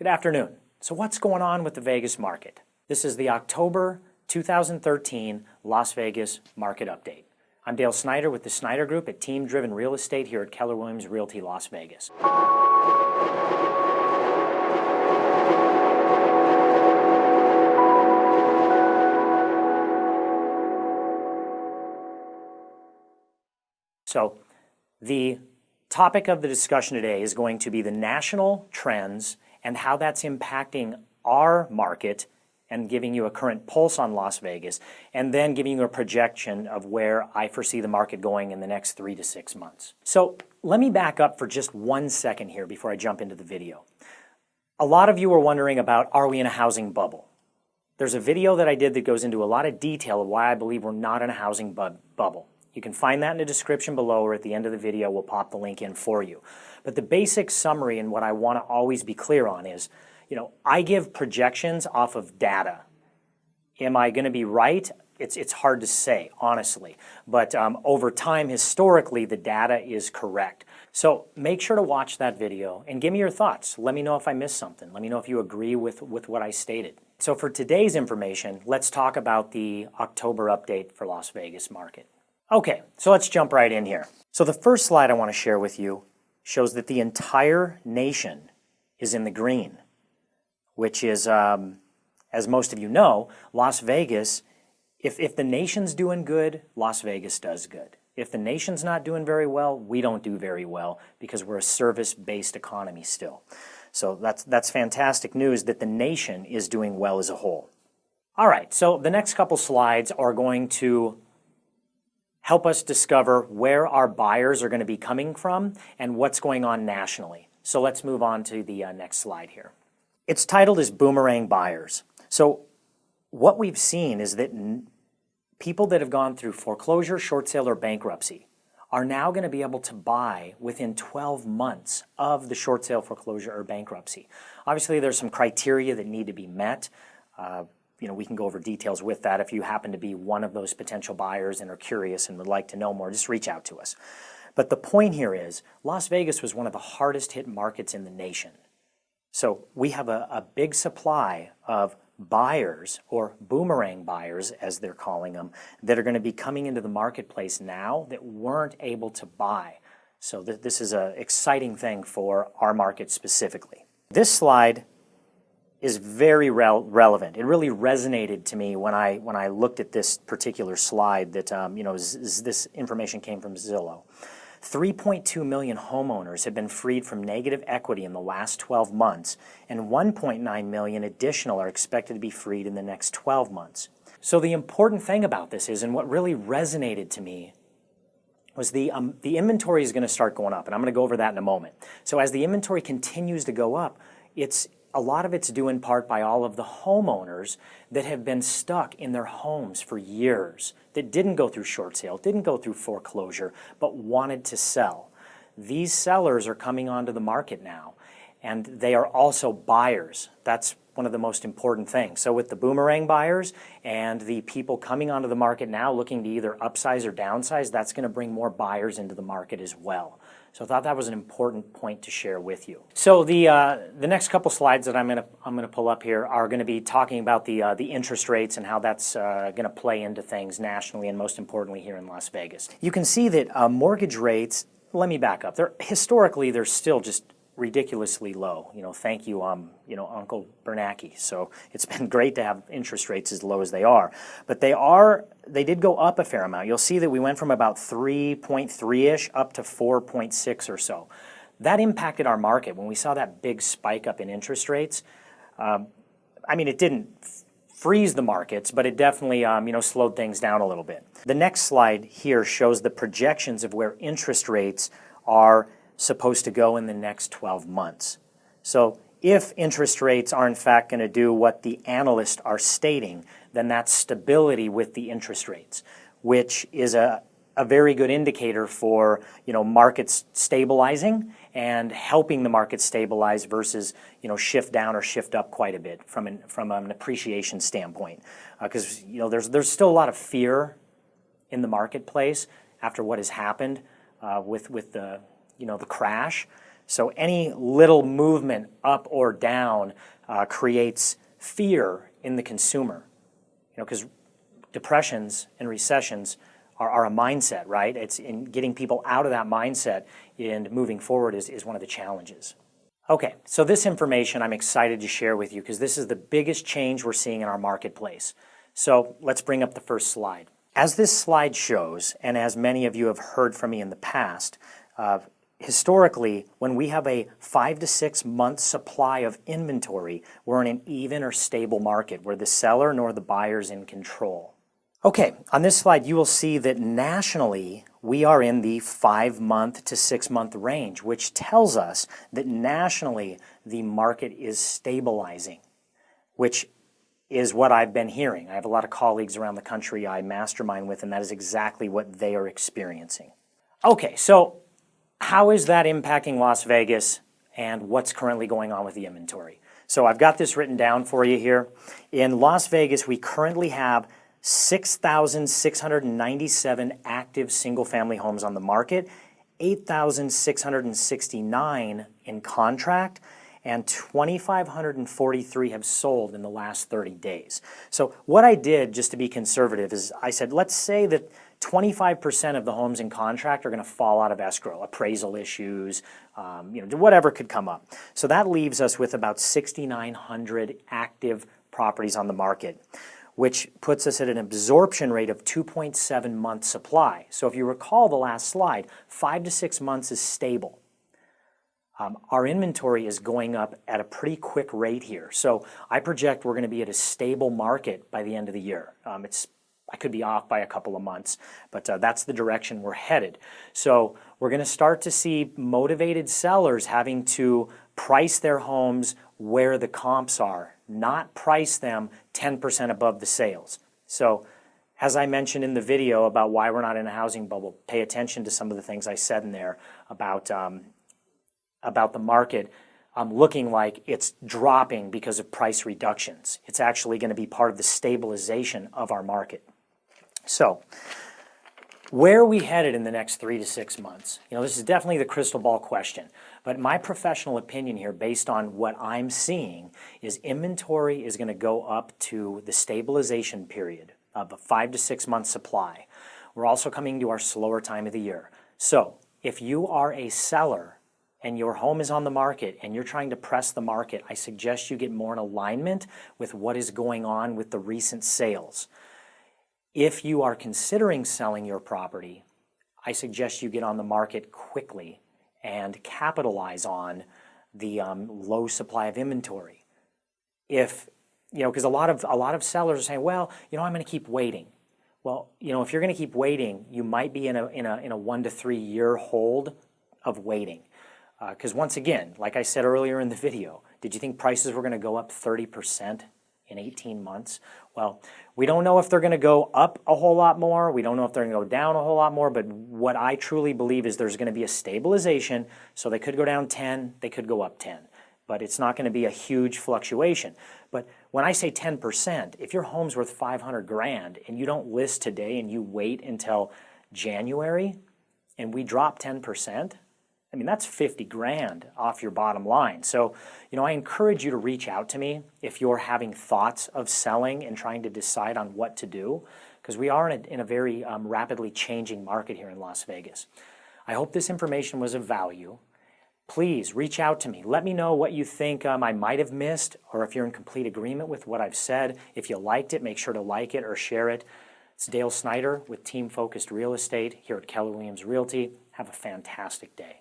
Good afternoon. So what's going on with the Vegas market? This is the October 2013 Las Vegas market update. I'm Dale Snyder with the Snyder Group at Team Driven Real Estate here at Keller Williams Realty Las Vegas. So the topic of the discussion today is going to be the national trends and how that's impacting our market and giving you a current pulse on Las Vegas, and then giving you a projection of where I foresee the market going in the next 3 to 6 months. So let me back up for just 1 second here before I jump into the video. A lot of you are wondering about, are we in a housing bubble? There's a video that I did that goes into a lot of detail of why I believe we're not in a housing bubble. You can find that in the description below, or at the end of the video we'll pop the link in for you. But the basic summary and what I want to always be clear on is, I give projections off of data. Am I going to be right? It's hard to say, honestly. But over time, historically, the data is correct. So make sure to watch that video and give me your thoughts. Let me know if I missed something. Let me know if you agree with what I stated. So for today's information, let's talk about the October update for Las Vegas market. Okay, so let's jump right in here. So the first slide I want to share with you shows that the entire nation is in the green, which is, as most of you know, Las Vegas, if the nation's doing good, Las Vegas does good. If the nation's not doing very well, we don't do very well because we're a service-based economy still. So that's fantastic news that the nation is doing well as a whole. All right, so the next couple slides are going to help us discover where our buyers are going to be coming from and what's going on nationally. So let's move on to the next slide here. It's titled as Boomerang Buyers. So what we've seen is that people that have gone through foreclosure, short sale, or bankruptcy are now going to be able to buy within 12 months of the short sale, foreclosure, or bankruptcy. Obviously, there's some criteria that need to be met. We can go over details with that. If you happen to be one of those potential buyers and are curious and would like to know more, just reach out to us. But the point here is, Las Vegas was one of the hardest hit markets in the nation. So we have a big supply of buyers, or boomerang buyers as they're calling them, that are going to be coming into the marketplace now that weren't able to buy. So this is an exciting thing for our market specifically. This slide is very relevant. It really resonated to me when I looked at this particular slide that, this information came from Zillow. 3.2 million homeowners have been freed from negative equity in the last 12 months, and 1.9 million additional are expected to be freed in the next 12 months. So the important thing about this is, and what really resonated to me, was the inventory is going to start going up, and I'm going to go over that in a moment. So as the inventory continues to go up, a lot of it's due in part by all of the homeowners that have been stuck in their homes for years, that didn't go through short sale, didn't go through foreclosure, but wanted to sell. These sellers are coming onto the market now, and they are also buyers. That's one of the most important things. So with the boomerang buyers and the people coming onto the market now looking to either upsize or downsize, that's going to bring more buyers into the market as well. So I thought that was an important point to share with you. So the next couple slides that I'm gonna pull up here are going to be talking about the interest rates and how that's going to play into things nationally and most importantly here in Las Vegas. You can see that mortgage rates. Let me back up. Historically, they're still just ridiculously low. Thank you, Uncle Bernanke. So it's been great to have interest rates as low as they are. But they did go up a fair amount. You'll see that we went from about 3.3-ish up to 4.6 or so. That impacted our market when we saw that big spike up in interest rates. It didn't freeze the markets, but it definitely slowed things down a little bit. The next slide here shows the projections of where interest rates are supposed to go in the next 12 months. So if interest rates are in fact going to do what the analysts are stating, then that's stability with the interest rates, which is a very good indicator for markets stabilizing and helping the market stabilize versus shift down or shift up quite a bit from an appreciation standpoint, because there's still a lot of fear in the marketplace after what has happened with the the crash. So any little movement up or down creates fear in the consumer. Because depressions and recessions are a mindset, right? It's in getting people out of that mindset and moving forward is one of the challenges. Okay, so this information I'm excited to share with you because this is the biggest change we're seeing in our marketplace. So let's bring up the first slide. As this slide shows, and as many of you have heard from me in the past, historically, when we have a 5 to 6 month supply of inventory, we're in an even or stable market where the seller nor the buyer's in control. Okay, on this slide you will see that nationally we are in the 5 month to 6 month range, which tells us that nationally the market is stabilizing, which is what I've been hearing. I have a lot of colleagues around the country I mastermind with, and that is exactly what they are experiencing. Okay, so how is that impacting Las Vegas and what's currently going on with the inventory? So I've got this written down for you here. In Las Vegas, we currently have 6,697 active single-family homes on the market, 8,669 in contract, and 2,543 have sold in the last 30 days. So what I did, just to be conservative, is I said, let's say that 25% of the homes in contract are going to fall out of escrow, appraisal issues, whatever could come up. So that leaves us with about 6,900 active properties on the market, which puts us at an absorption rate of 2.7 months supply. So if you recall the last slide, 5 to 6 months is stable. Our inventory is going up at a pretty quick rate here. So I project we're going to be at a stable market by the end of the year. I could be off by a couple of months, but that's the direction we're headed. So we're going to start to see motivated sellers having to price their homes where the comps are, not price them 10% above the sales. So as I mentioned in the video about why we're not in a housing bubble, pay attention to some of the things I said in there about the market looking like it's dropping because of price reductions. It's actually going to be part of the stabilization of our market. So where are we headed in the next 3 to 6 months? This is definitely the crystal ball question, but my professional opinion here, based on what I'm seeing, is inventory is going to go up to the stabilization period of a 5 to 6 month supply. We're also coming to our slower time of the year. So if you are a seller and your home is on the market and you're trying to press the market, I suggest you get more in alignment with what is going on with the recent sales. If you are considering selling your property, I suggest you get on the market quickly and capitalize on the low supply of inventory. Because a lot of sellers are saying, well, I'm going to keep waiting. Well, if you're going to keep waiting, you might be in a 1 to 3 year hold of waiting. Because once again, like I said earlier in the video, did you think prices were going to go up 30% in 18 months? Well, we don't know if they're going to go up a whole lot more. We don't know if they're going to go down a whole lot more. But what I truly believe is there's going to be a stabilization. So they could go down 10, they could go up 10. But it's not going to be a huge fluctuation. But when I say 10%, if your home's worth $500,000 and you don't list today and you wait until January and we drop 10%, that's $50,000 off your bottom line. So, I encourage you to reach out to me if you're having thoughts of selling and trying to decide on what to do, because we are in a very rapidly changing market here in Las Vegas. I hope this information was of value. Please reach out to me. Let me know what you think I might have missed, or if you're in complete agreement with what I've said. If you liked it, make sure to like it or share it. It's Dale Snyder with Team Focused Real Estate here at Keller Williams Realty. Have a fantastic day.